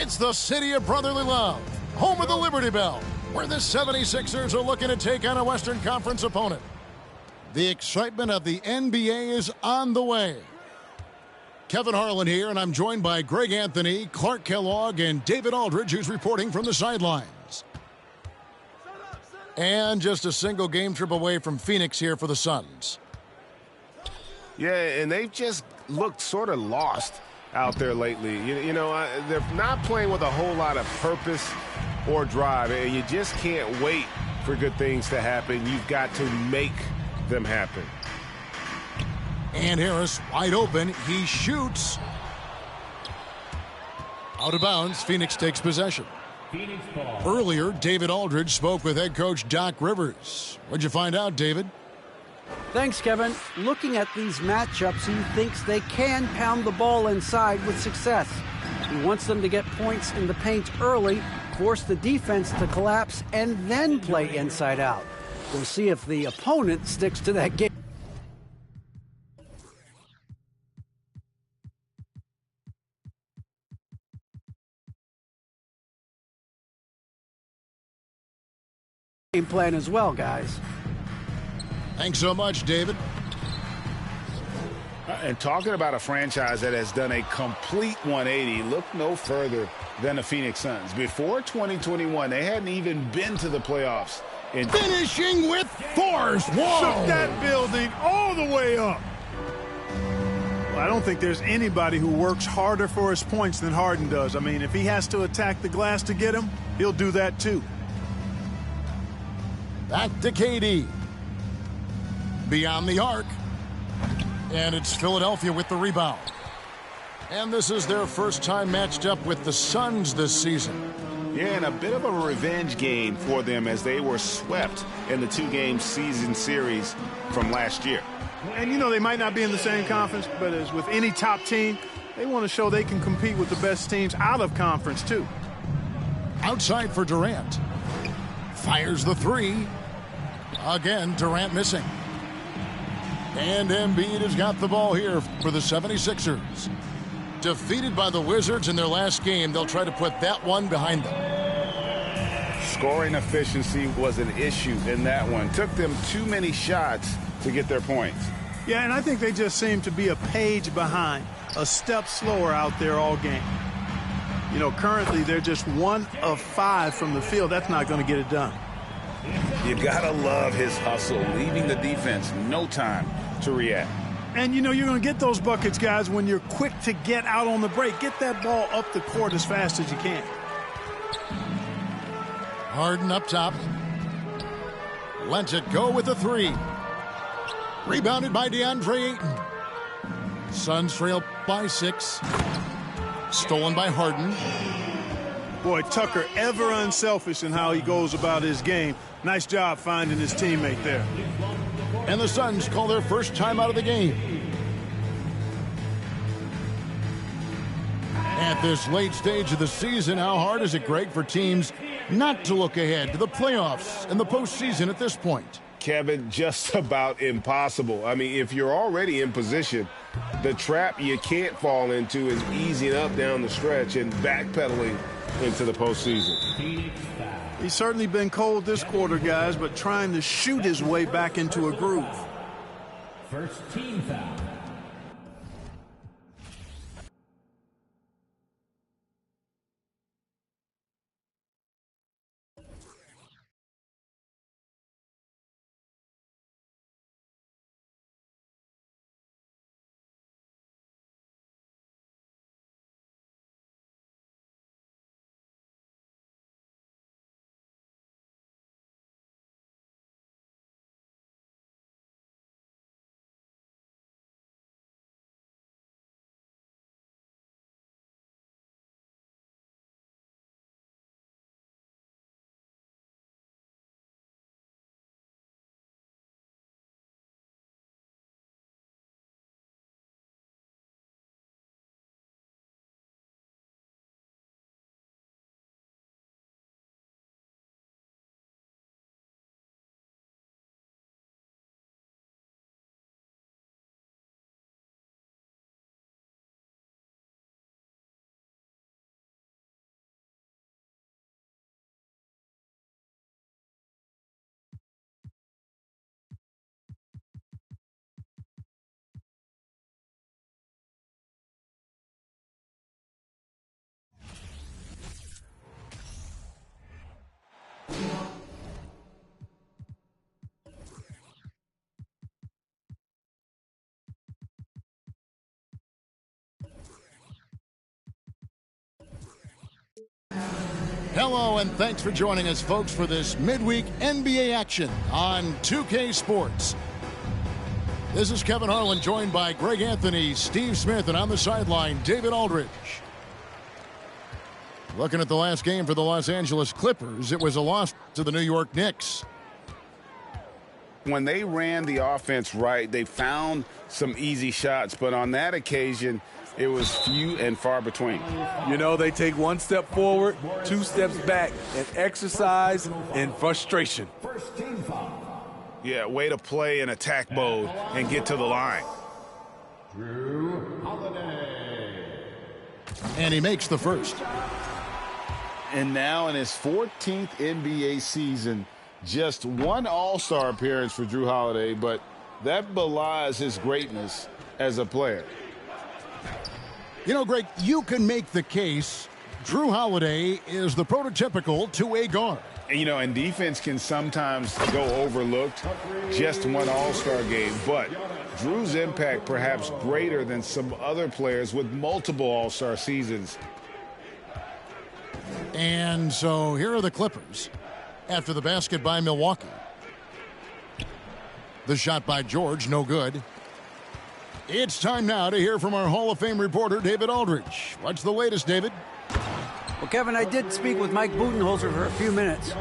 It's the city of brotherly love, home of the Liberty Bell, where the 76ers are looking to take on a Western Conference opponent. The excitement of the NBA is on the way. Kevin Harlan here, and I'm joined by Greg Anthony, Clark Kellogg, and David Aldridge, who's reporting from the sidelines. And just a single game trip away from Phoenix here for the Suns. Yeah, and they've just looked sort of lost out there lately. They're not playing with a whole lot of purpose or drive, and you just can't wait for good things to happen. You've got to make them happen. And Harris wide open. He shoots. Out of bounds. Phoenix takes possession. Earlier, David Aldridge spoke with head coach Doc Rivers. What'd you find out, David? Thanks, Kevin. Looking at these matchups, he thinks they can pound the ball inside with success. He wants them to get points in the paint early, force the defense to collapse, and then play inside out. We'll see if the opponent sticks to that game. Plan as well, guys. Thanks so much, David. And talking about a franchise that has done a complete 180, look no further than the Phoenix Suns. Before 2021, they hadn't even been to the playoffs. And finishing with force. Whoa! Shook that building all the way up. Well, I don't think there's anybody who works harder for his points than Harden does. I mean, if he has to attack the glass to get him, he'll do that too. Back to KD. Beyond the arc. And it's Philadelphia with the rebound. And this is their first time matched up with the Suns this season. Yeah, and a bit of a revenge game for them as they were swept in the two-game season series from last year. And, they might not be in the same conference, but as with any top team, they want to show they can compete with the best teams out of conference, too. Outside for Durant. Fires the three. Again, Durant missing. And Embiid has got the ball here for the 76ers. Defeated by the Wizards in their last game, they'll try to put that one behind them. Scoring efficiency was an issue in that one. Took them too many shots to get their points. Yeah, and I think they just seem to be a page behind, a step slower out there all game. Currently they're just 1 of 5 from the field. That's not going to get it done. You gotta love his hustle, leaving the defense no time to react. And you're going to get those buckets, guys, when you're quick to get out on the break. Get that ball up the court as fast as you can. Harden up top. Lets it go with a three. Rebounded by DeAndre Ayton. Suns trail by 6. Stolen by Harden. Boy, Tucker ever unselfish in how he goes about his game. Nice job finding his teammate there. And the Suns call their first time out of the game. At this late stage of the season, how hard is it, Greg, for teams not to look ahead to the playoffs and the postseason at this point? Kevin, just about impossible. I mean, if you're already in position, the trap you can't fall into is easing up down the stretch and backpedaling into the postseason. He's certainly been cold this quarter, guys, but trying to shoot his way back into a groove. First team foul. Hello, and thanks for joining us, folks, for this midweek NBA action on 2K Sports. This is Kevin Harlan, joined by Greg Anthony, Steve Smith, and on the sideline, David Aldridge. Looking at the last game for the Los Angeles Clippers, it was a loss to the New York Knicks. When they ran the offense right, they found some easy shots, but on that occasion, it was few and far between. You know, they take one step forward, two steps back, and exercise in frustration. Yeah, way to play in attack mode and get to the line. Drew Holiday. And he makes the first. And now in his 14th NBA season, just one All-Star appearance for Drew Holiday, but that belies his greatness as a player. You know, Greg, you can make the case Drew Holiday is the prototypical two-way guard. And, you know, and defense can sometimes go overlooked. Just one All-Star game, but Drew's impact perhaps greater than some other players with multiple All-Star seasons. And so here are the Clippers after the basket by Milwaukee. The shot by George, no good. It's time now to hear from our Hall of Fame reporter, David Aldridge. What's the latest, David? Well, Kevin, I did speak with Mike Budenholzer for a few minutes.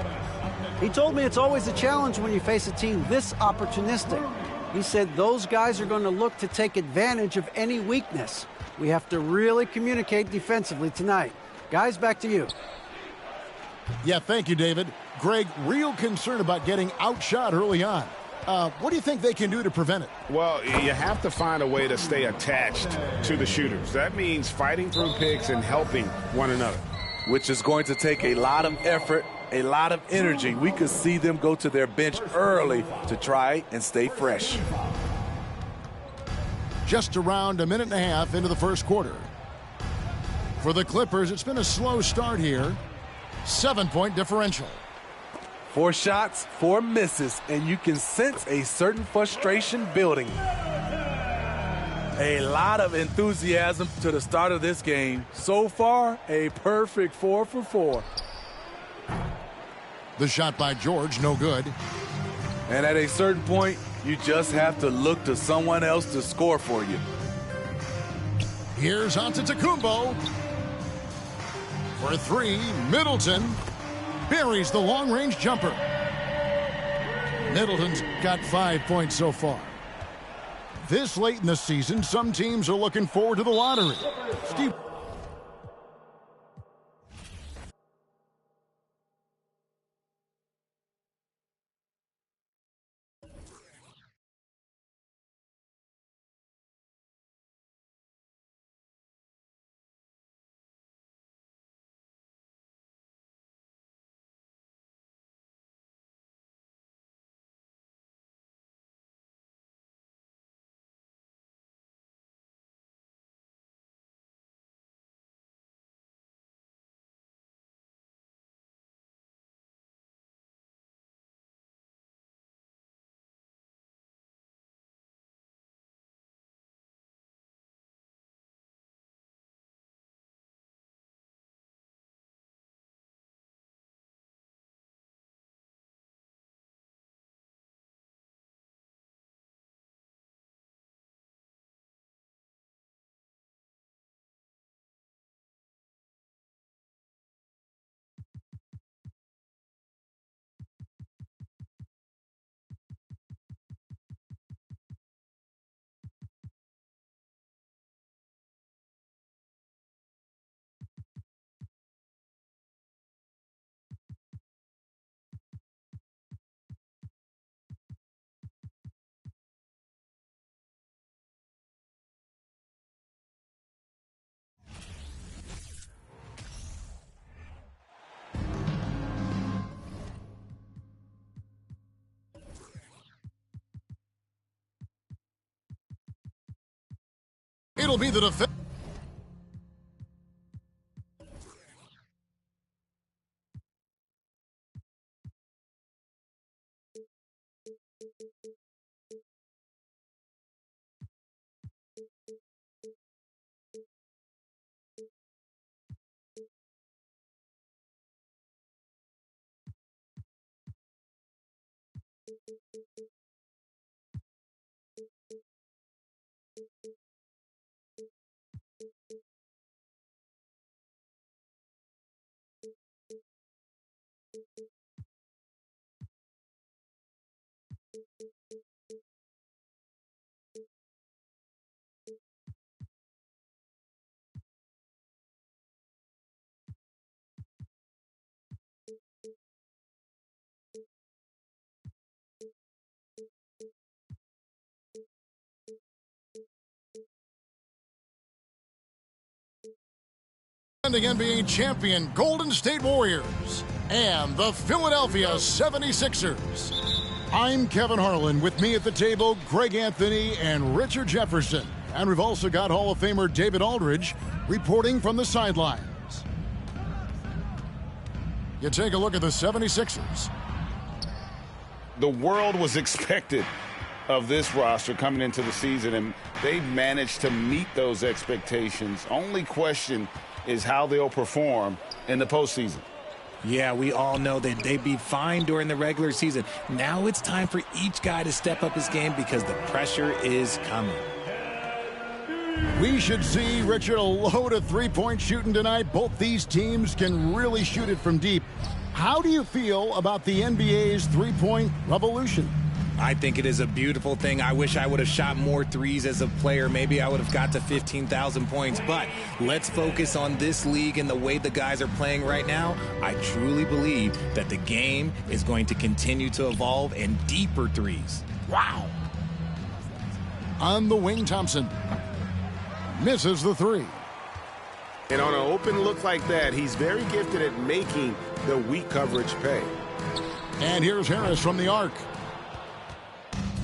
He told me it's always a challenge when you face a team this opportunistic. He said those guys are going to look to take advantage of any weakness. We have to really communicate defensively tonight. Guys, back to you. Yeah, thank you, David. Greg, real concern about getting outshot early on. What do you think they can do to prevent it? Well, you have to find a way to stay attached to the shooters. That means fighting through picks and helping one another. Which is going to take a lot of effort, a lot of energy. We could see them go to their bench early to try and stay fresh. Just around a minute and a half into the first quarter. For the Clippers, it's been a slow start here. 7-point differential. 4 shots, 4 misses, and you can sense a certain frustration building. A lot of enthusiasm to the start of this game. So far, a perfect 4 for 4. The shot by George, no good. And at a certain point, you just have to look to someone else to score for you. Here's Antetokounmpo. For 3, Middleton buries the long-range jumper. Middleton's got 5 points so far. This late in the season, some teams are looking forward to the lottery. Steve. It'll be the defense. NBA champion Golden State Warriors and the Philadelphia 76ers. I'm Kevin Harlan. With me at the table, Greg Anthony and Richard Jefferson. And we've also got Hall of Famer David Aldridge reporting from the sidelines. You take a look at the 76ers. The world was expected of this roster coming into the season, and they've managed to meet those expectations. Only question is how they'll perform in the postseason. Yeah, we all know that they'd be fine during the regular season. Now it's time for each guy to step up his game because the pressure is coming. We should see, Richard, a load of three-point shooting tonight. Both these teams can really shoot it from deep. How do you feel about the NBA's three-point revolution? I think it is a beautiful thing. I wish I would have shot more threes as a player. Maybe I would have got to 15,000 points. But let's focus on this league and the way the guys are playing right now. I truly believe that the game is going to continue to evolve and deeper threes. Wow. On the wing, Thompson misses the three. And on an open look like that, he's very gifted at making the weak coverage pay. And here's Harris from the arc.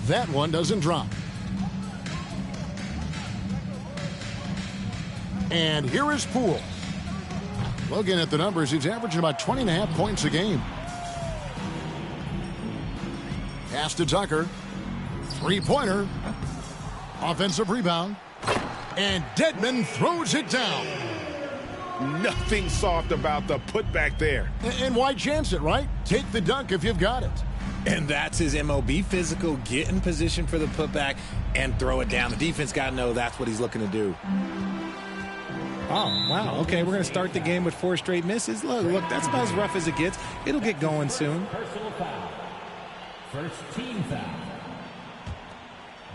That one doesn't drop. And here is Poole. Looking at the numbers, he's averaging about 20.5 points a game. Pass to Tucker. Three-pointer. Offensive rebound. And Dedmon throws it down. Nothing soft about the putback there. And why chance it, right? Take the dunk if you've got it. And that's his MO. Be physical, get in position for the putback, and throw it down. The defense got to know that's what he's looking to do. Oh, wow. Okay, we're going to start the game with 4 straight misses. Look, that's about as rough as it gets. It'll get going soon. Personal foul. First team foul.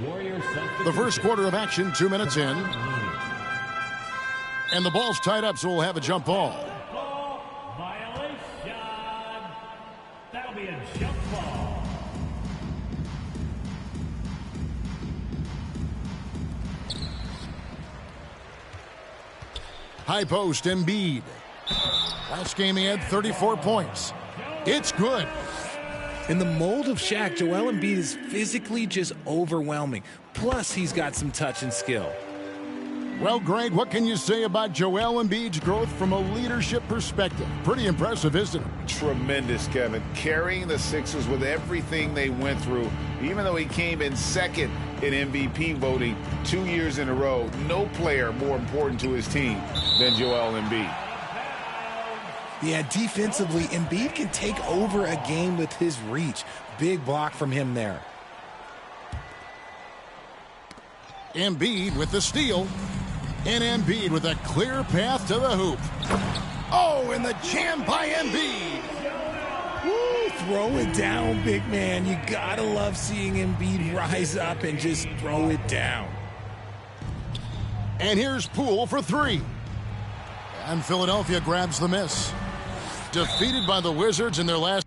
Warriors the first quarter of action, 2 minutes in. And the ball's tied up, so we'll have a jump ball. Violation. That'll be a jump ball. High post, Embiid. Last game he had 34 points. It's good. In the mold of Shaq, Joel Embiid is physically just overwhelming. Plus, he's got some touch and skill. Well, Greg, what can you say about Joel Embiid's growth from a leadership perspective? Pretty impressive, isn't it? Tremendous, Kevin. Carrying the Sixers with everything they went through, even though he came in second in MVP voting 2 years in a row. No player more important to his team than Joel Embiid. Yeah, defensively, Embiid can take over a game with his reach. Big block from him there. Embiid with the steal. And Embiid with a clear path to the hoop. Oh, and the jam by Embiid. Woo, throw it down, big man. You gotta love seeing Embiid rise up and just throw it down. And here's Poole for 3. And Philadelphia grabs the miss. Defeated by the Wizards in their last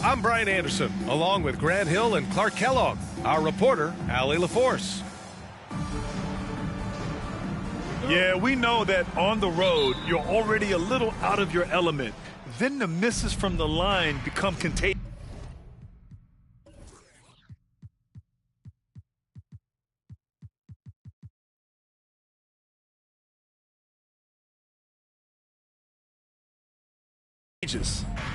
I'm Brian Anderson, along with Grant Hill and Clark Kellogg. Our reporter, Allie LaForce. Yeah, we know that on the road, you're already a little out of your element. Then the misses from the line become contagious.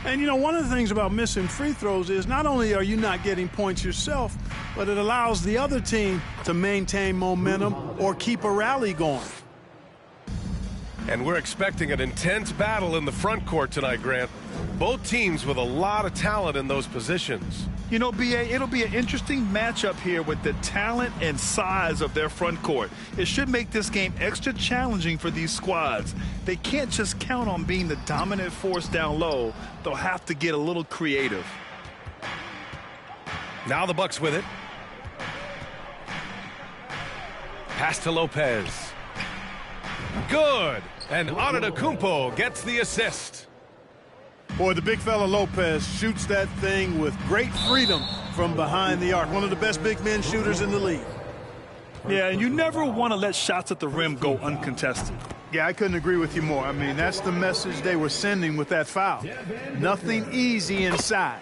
And, you know, one of the things about missing free throws is not only are you not getting points yourself, but it allows the other team to maintain momentum or keep a rally going. And we're expecting an intense battle in the front court tonight, Grant. Both teams with a lot of talent in those positions. You know, B.A., it'll be an interesting matchup here with the talent and size of their front court. It should make this game extra challenging for these squads. They can't just count on being the dominant force down low. They'll have to get a little creative. Now the Bucks with it. Pass to Lopez. Good. And Antetokounmpo gets the assist. Boy, the big fella Lopez shoots that thing with great freedom from behind the arc. One of the best big men shooters in the league. Yeah, and you never want to let shots at the rim go uncontested. Yeah, I couldn't agree with you more. I mean, that's the message they were sending with that foul. Nothing easy inside.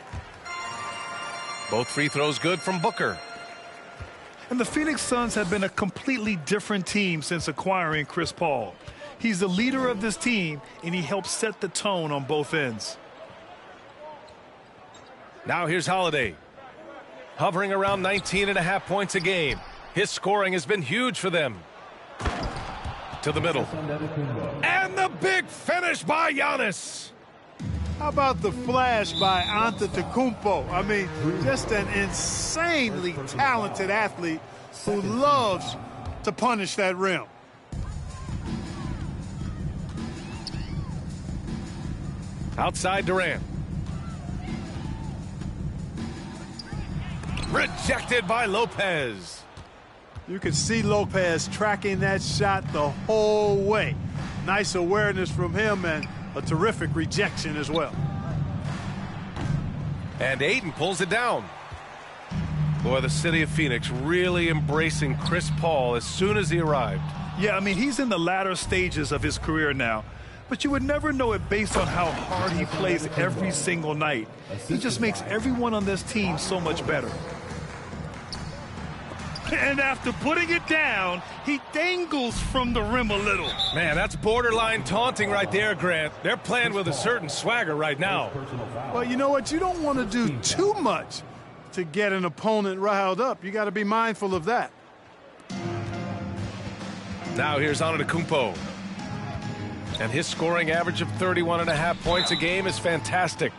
Both free throws good from Booker. And the Phoenix Suns have been a completely different team since acquiring Chris Paul. He's the leader of this team, and he helps set the tone on both ends. Now here's Holiday. Hovering around 19.5 points a game. His scoring has been huge for them. To the middle. And the big finish by Giannis. How about the flash by Antetokounmpo? I mean, just an insanely talented athlete who loves to punish that rim. Outside Durant. Rejected by Lopez. You can see Lopez tracking that shot the whole way. Nice awareness from him and a terrific rejection as well. And Ayton pulls it down. Boy, the city of Phoenix really embracing Chris Paul as soon as he arrived. Yeah, I mean, he's in the latter stages of his career now. But you would never know it based on how hard he plays every single night. He just makes everyone on this team so much better. And after putting it down, he dangles from the rim a little. Man, that's borderline taunting right there, Grant. They're playing with a certain swagger right now. Well, you know what? You don't want to do too much to get an opponent riled up. You got to be mindful of that. Now here's Antetokounmpo. And his scoring average of 31.5 points a game is fantastic.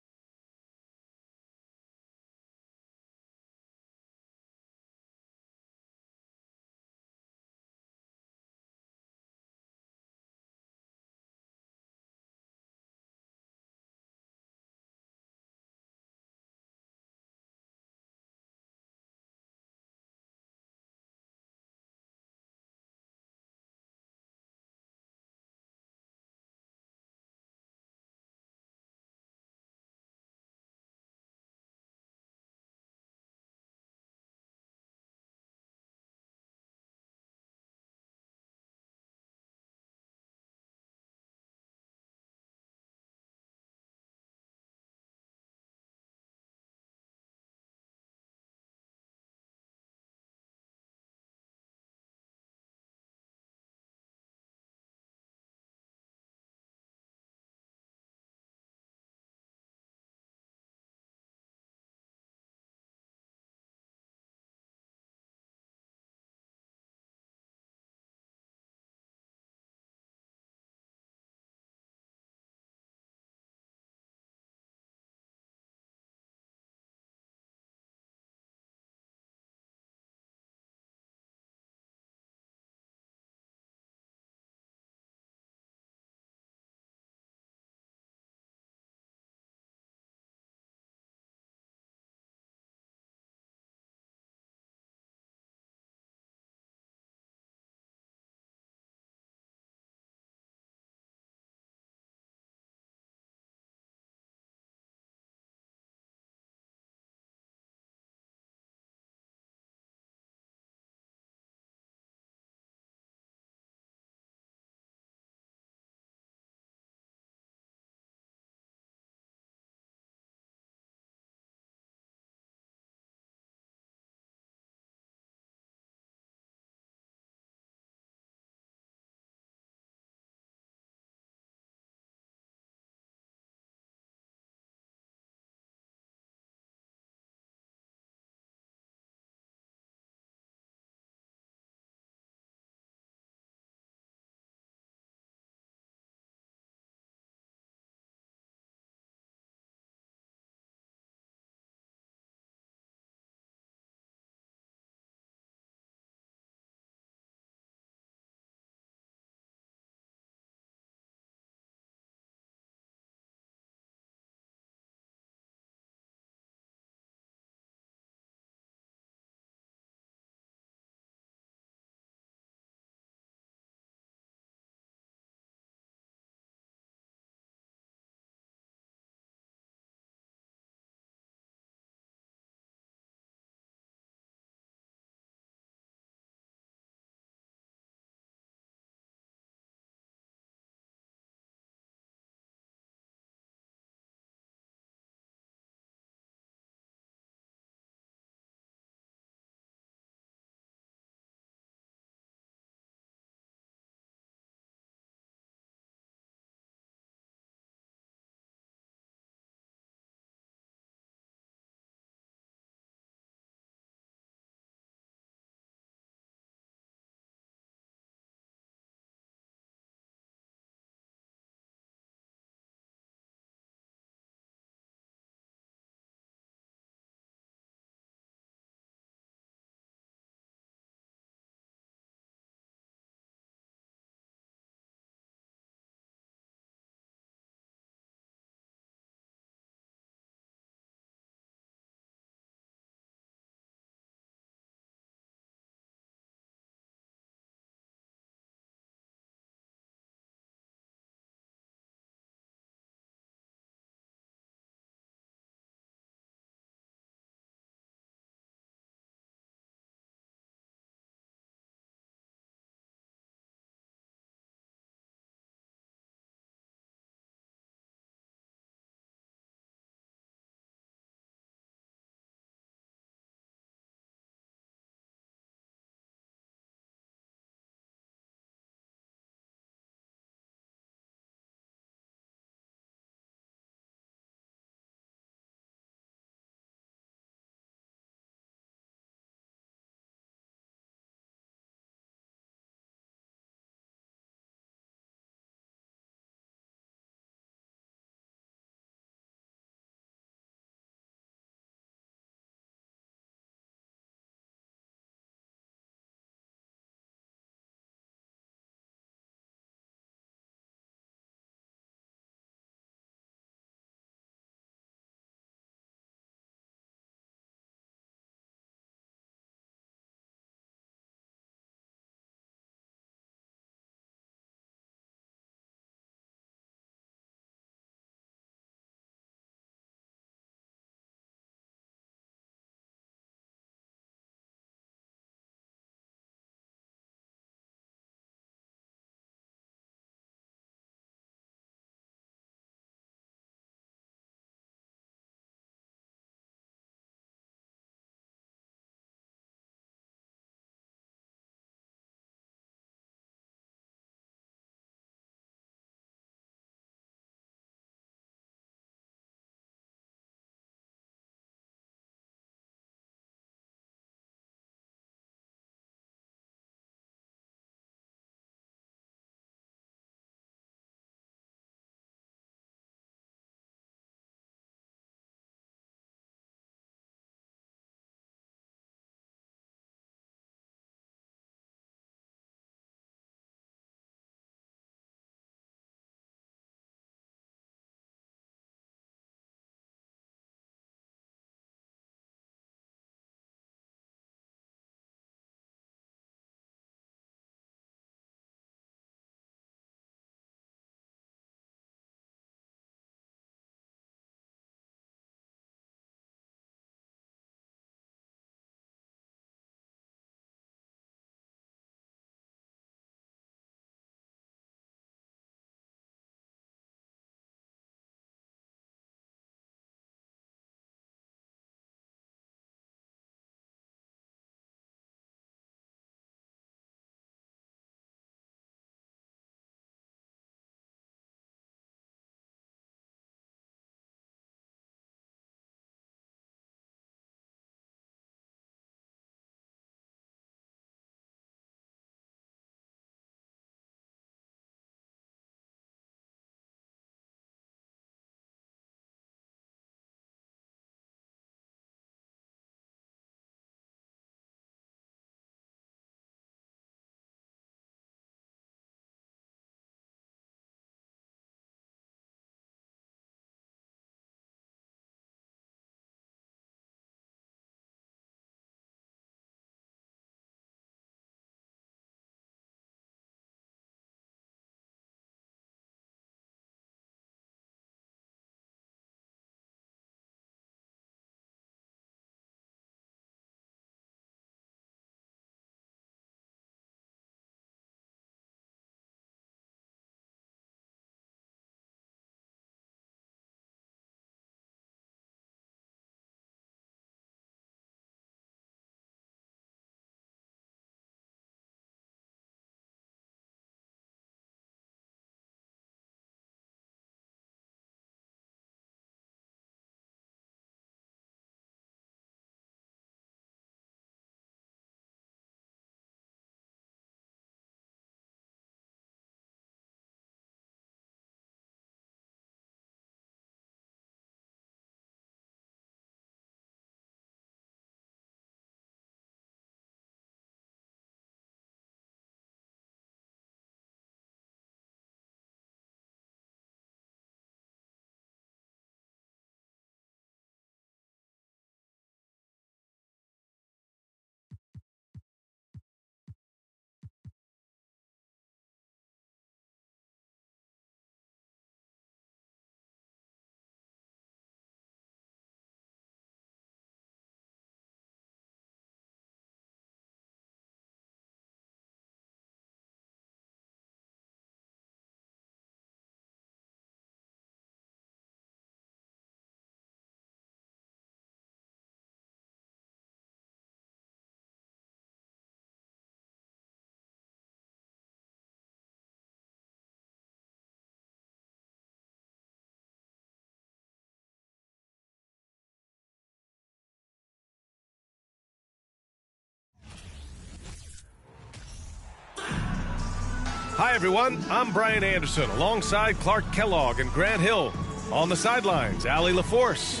Hi, everyone. I'm Brian Anderson alongside Clark Kellogg and Grant Hill. On the sidelines, Allie LaForce.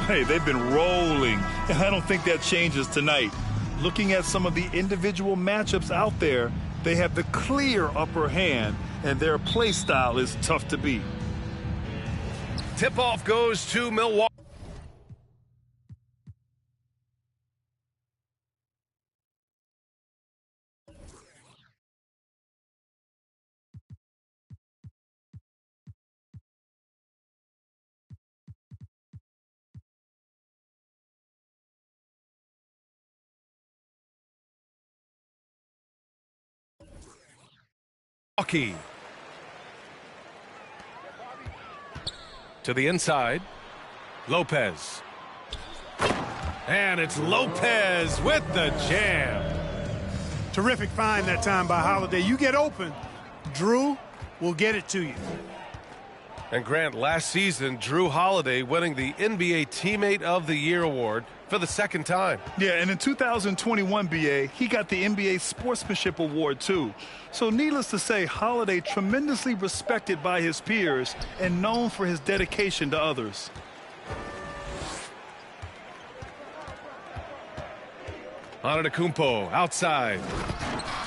Hey, they've been rolling, and I don't think that changes tonight. Looking at some of the individual matchups out there, they have the clear upper hand, and their play style is tough to beat. Tip-off goes to Milwaukee. To the inside, Lopez. And it's Lopez with the jam. Terrific find that time by Holiday. You get open, Drew will get it to you. And Grant, last season, Drew Holiday winning the NBA Teammate of the Year award for the second time. Yeah, and in 2021, BA, he got the NBA Sportsmanship Award, too. So needless to say, Holiday tremendously respected by his peers and known for his dedication to others. Antetokounmpo outside.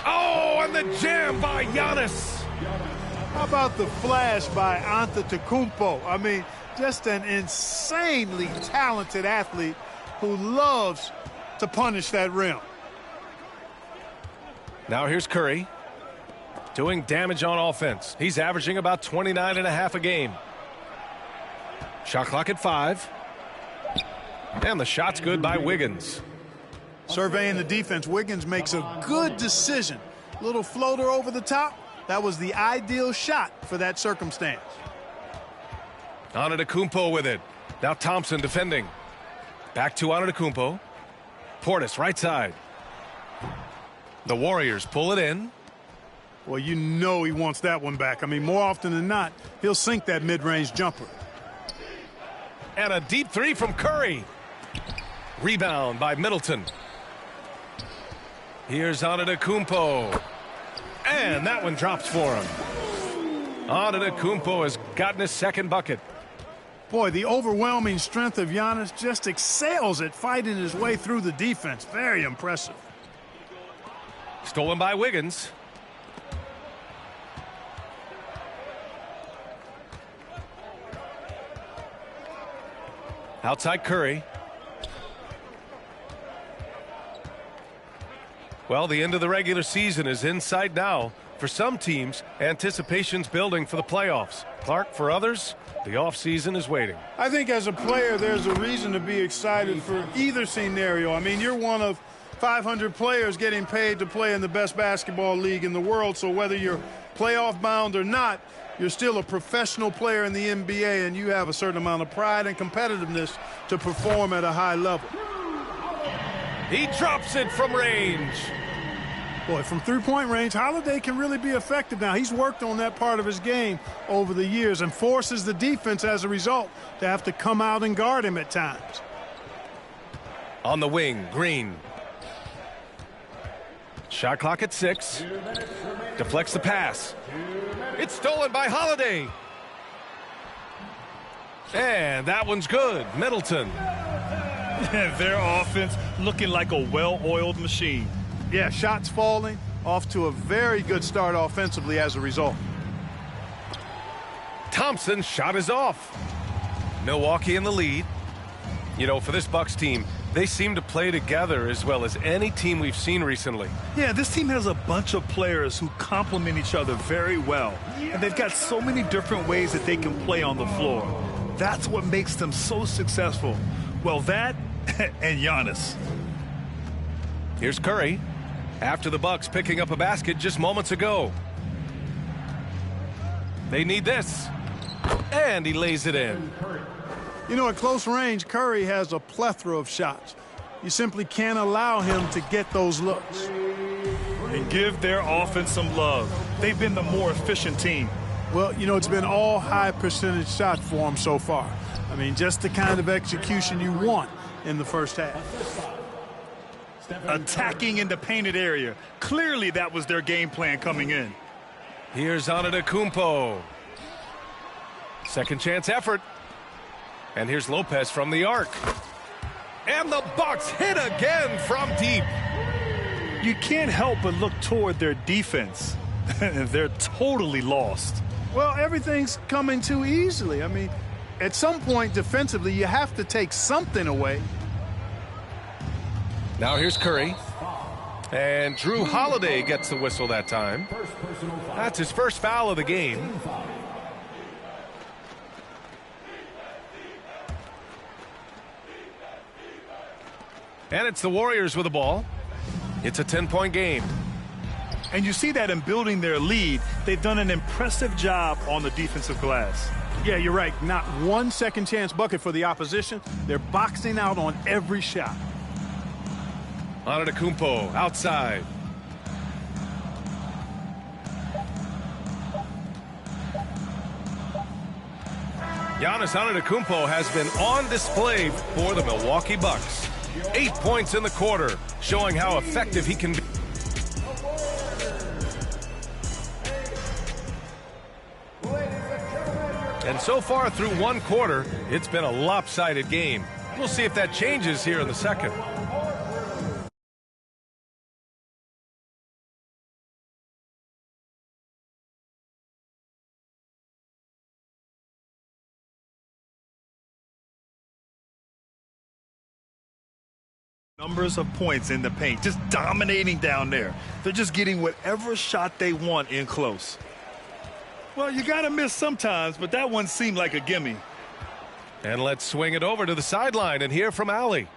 Oh, and the jam by Giannis. How about the flash by Antetokounmpo? I mean, just an insanely talented athlete who loves to punish that rim. Now here's Curry doing damage on offense. He's averaging about 29.5 a game. Shot clock at 5. And the shot's good by Wiggins. Surveying the defense, Wiggins makes a good decision. Little floater over the top. That was the ideal shot for that circumstance. Antetokounmpo with it. Now Thompson defending. Back to Antetokounmpo. Portis right side. The Warriors pull it in. Well, you know he wants that one back. I mean, more often than not, he'll sink that mid-range jumper. And a deep three from Curry. Rebound by Middleton. Here's Antetokounmpo. And that one drops for him. Antetokounmpo has gotten his second bucket. Boy, the overwhelming strength of Giannis just excels at fighting his way through the defense. Very impressive. Stolen by Wiggins. Outside Curry. Well, the end of the regular season is in sight now. For some teams, anticipation's building for the playoffs. Clark, for others, the offseason is waiting. I think as a player, there's a reason to be excited for either scenario. I mean, you're one of 500 players getting paid to play in the best basketball league in the world, so whether you're playoff bound or not, you're still a professional player in the NBA, and you have a certain amount of pride and competitiveness to perform at a high level. He drops it from range. Boy, from three-point range, Holiday can really be effective now. He's worked on that part of his game over the years and forces the defense as a result to have to come out and guard him at times. On the wing, Green. Shot clock at 6. Deflects the pass. It's stolen by Holiday. And that one's good. Middleton. Their offense looking like a well-oiled machine. Yeah, shots falling, off to a very good start offensively as a result. Thompson's shot is off. Milwaukee in the lead. You know, for this Bucks team, they seem to play together as well as any team we've seen recently. Yeah, this team has a bunch of players who complement each other very well. And they've got so many different ways that they can play on the floor. That's what makes them so successful. Well, that and Giannis. Here's Curry. After the Bucks picking up a basket just moments ago. They need this. And he lays it in. You know, at close range, Curry has a plethora of shots. You simply can't allow him to get those looks. And give their offense some love. They've been the more efficient team. Well, you know, it's been all high percentage shots for them so far. I mean, just the kind of execution you want in the first half. attacking in the painted area. Clearly, that was their game plan coming in. Here's Antetokounmpo. Second chance effort. And here's Lopez from the arc. And the Bucks hit again from deep. You can't help but look toward their defense. They're totally lost. Well, everything's coming too easily. I mean, at some point defensively, you have to take something away. Now here's Curry. And Drew Holiday gets the whistle that time. That's his first foul of the game. And it's the Warriors with the ball. It's a 10-point game. And you see that in building their lead, they've done an impressive job on the defensive glass. Yeah, you're right. Not one second chance bucket for the opposition. They're boxing out on every shot. Antetokounmpo outside. Giannis Antetokounmpo has been on display for the Milwaukee Bucks. 8 points in the quarter, showing how effective he can be. And so far through one quarter, it's been a lopsided game. We'll see if that changes here in the second. Numbers of points in the paint, just dominating down there. They're just getting whatever shot they want in close. Well, you got to miss sometimes, but that one seemed like a gimme. And let's swing it over to the sideline and hear from Allie.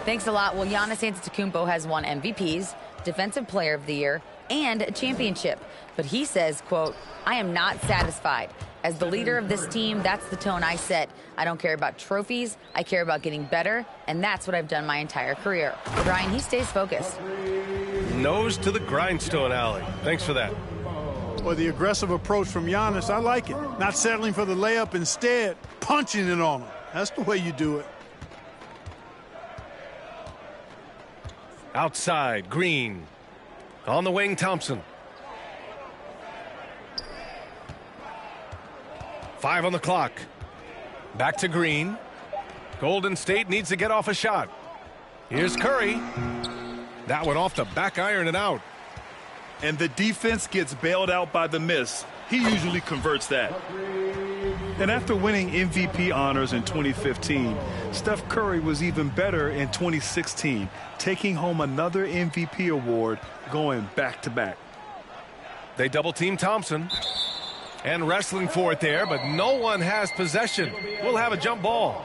Thanks a lot. Well, Giannis Antetokounmpo has won MVPs, Defensive Player of the Year, and a championship. But he says, quote, "I am not satisfied. As the leader of this team, that's the tone I set. I don't care about trophies. I care about getting better, and that's what I've done my entire career." Brian, he stays focused. Nose to the grindstone, Allie. Thanks for that. Well, the aggressive approach from Giannis, I like it. Not settling for the layup, instead punching it on him. That's the way you do it. Outside, Green. On the wing, Thompson. 5 on the clock. Back to Green. Golden State needs to get off a shot. Here's Curry. That one off the back iron and out. And the defense gets bailed out by the miss. He usually converts that. And after winning MVP honors in 2015, Steph Curry was even better in 2016, taking home another MVP award, going back-to-back. They double-team Thompson. And wrestling for it there, but no one has possession. We'll have a jump ball.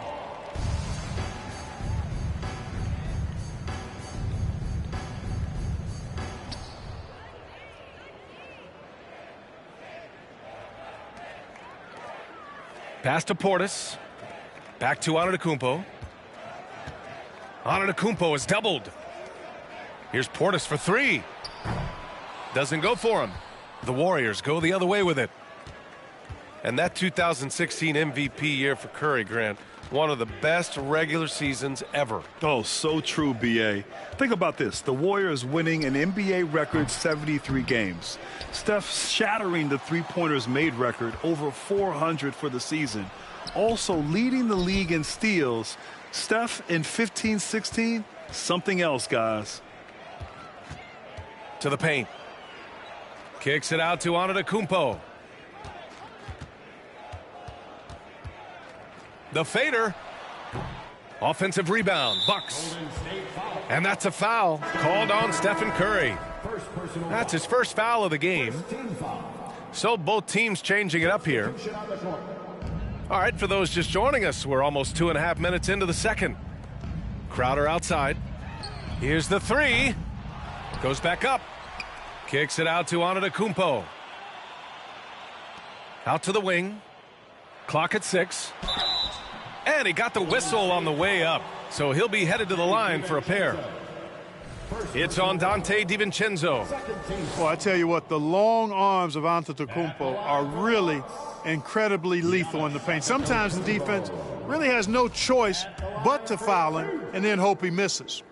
Pass to Portis. Back to Antetokounmpo. Antetokounmpo is doubled. Here's Portis for 3. Doesn't go for him. The Warriors go the other way with it. And that 2016 MVP year for Curry, Grant, one of the best regular seasons ever. Oh, so true, B.A. Think about this. The Warriors winning an NBA record 73 games. Steph shattering the three-pointers made record, over 400 for the season. Also leading the league in steals. Steph in 15-16, something else, guys. To the paint. Kicks it out to Antetokounmpo. The fader. Offensive rebound. Bucks. And that's a foul called on Stephen Curry. That's his first foul of the game. So both teams changing it up here. All right, for those just joining us, we're almost 2.5 minutes into the second. Crowder outside. Here's the 3. Goes back up. Kicks it out to Antetokounmpo. Out to the wing. Clock at 6. And he got the whistle on the way up. So he'll be headed to the line for a pair. It's on Dante DiVincenzo. Well, I tell you what, the long arms of Antetokounmpo are really incredibly lethal in the paint. Sometimes the defense really has no choice but to foul him and then hope he misses.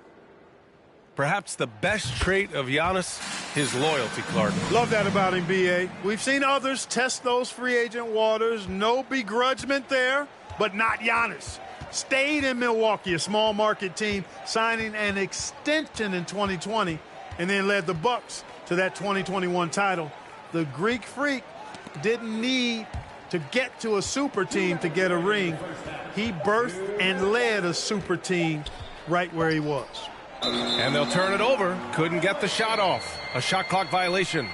Perhaps the best trait of Giannis, his loyalty, Clark. Love that about him, B.A. We've seen others test those free agent waters. No begrudgment there, but not Giannis. Stayed in Milwaukee, a small market team, signing an extension in 2020, and then led the Bucks to that 2021 title. The Greek Freak didn't need to get to a super team to get a ring. He birthed and led a super team right where he was. And they'll turn it over. Couldn't get the shot off. A shot clock violation.